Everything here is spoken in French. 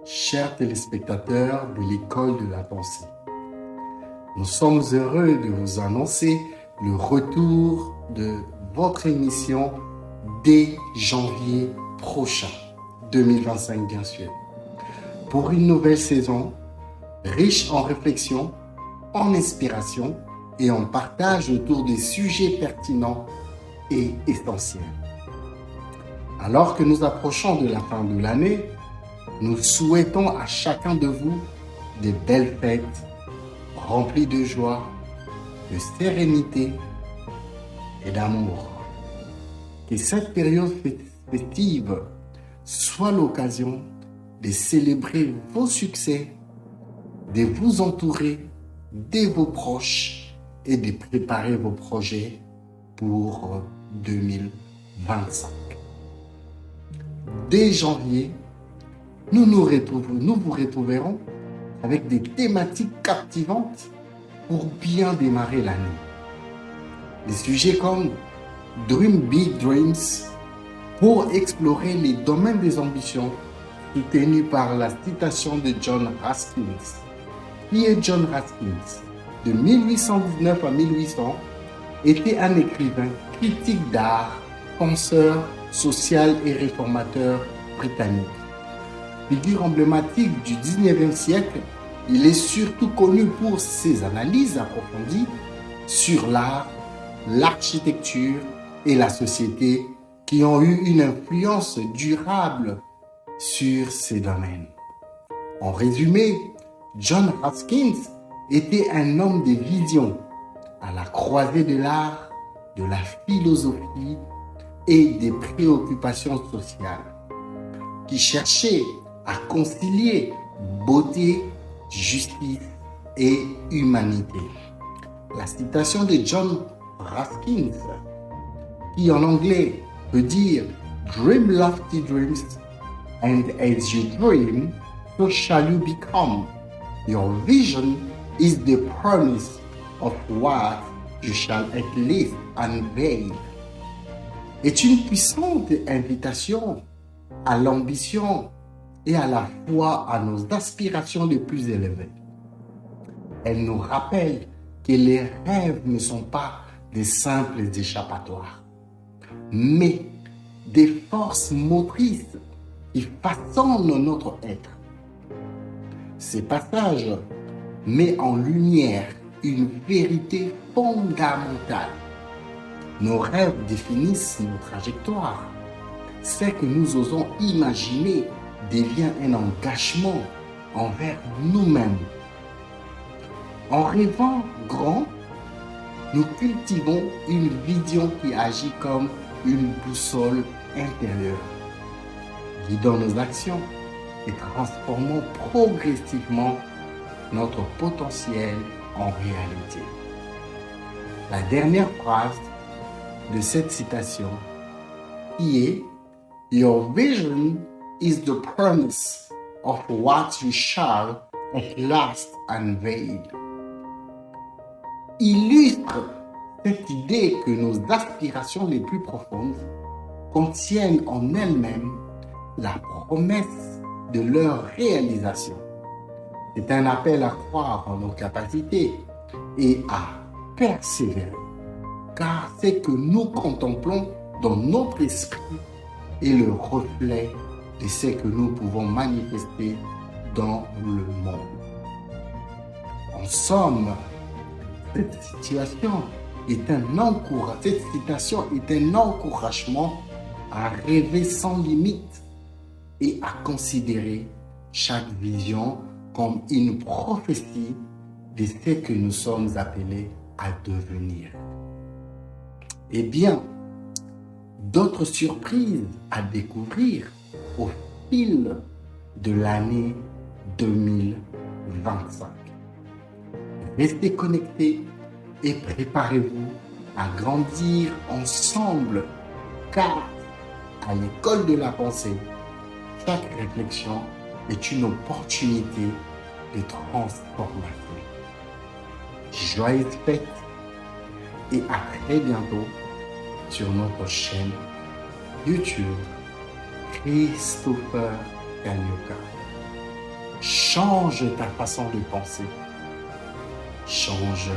chers téléspectateurs de l'École de la pensée. Nous sommes heureux de vous annoncer le retour de votre émission dès janvier prochain, 2025 bien sûr, pour une nouvelle saison riche en réflexion, en inspiration et en partage autour des sujets pertinents et essentiels. Alors que nous approchons de la fin de l'année, nous souhaitons à chacun de vous de belles fêtes, remplies de joie, de sérénité et d'amour. Que cette période festive soit l'occasion de célébrer vos succès, de vous entourer de vos proches et de préparer vos projets pour 2025. Dès janvier, nous vous retrouverons avec des thématiques captivantes pour bien démarrer l'année. Des sujets comme Dream Big Dreams pour explorer les domaines des ambitions soutenus par la citation de John Ruskin. Qui est John Ruskin? De 1819 à 1800, était un écrivain, critique d'art, penseur, social et réformateur britannique. Figure emblématique du 19e siècle, il est surtout connu pour ses analyses approfondies sur l'art, l'architecture et la société qui ont eu une influence durable sur ces domaines. En résumé, John Ruskin était un homme de vision à la croisée de l'art, de la philosophie et des préoccupations sociales, qui cherchait à concilier beauté, justice et humanité. La citation de John Ruskin, qui en anglais veut dire « Dream lofty dreams, and as you dream, so shall you become. Your vision is the promise of what you shall at least unveil. » est une puissante invitation à l'ambition et à la fois à nos aspirations les plus élevées. Elle nous rappelle que les rêves ne sont pas des simples échappatoires, mais des forces motrices qui façonnent notre être. Ces passages mettent en lumière une vérité fondamentale. Nos rêves définissent nos trajectoires. Ce que nous osons imaginer devient un engagement envers nous-mêmes. En rêvant grand, nous cultivons une vision qui agit comme une boussole intérieure, guidant nos actions et transformant progressivement notre potentiel en réalité. La dernière phrase de cette citation qui est « Your vision is the promise of what you shall at last unveil » illustre cette idée que nos aspirations les plus profondes contiennent en elles-mêmes la promesse de leur réalisation. C'est un appel à croire en nos capacités et à persévérer, car ce que nous contemplons dans notre esprit est le reflet de ce que nous pouvons manifester dans le monde. En somme, cette citation est un encouragement à rêver sans limite et à considérer chaque vision comme une prophétie de ce que nous sommes appelés à devenir. Eh bien, d'autres surprises à découvrir au fil de l'année 2025. Restez connectés et préparez-vous à grandir ensemble, car à l'école de la pensée, chaque réflexion est une opportunité de transformation. Joyeuses fêtes et à très bientôt sur notre chaîne YouTube Christopher Kanyoka. change ta façon de penser. Change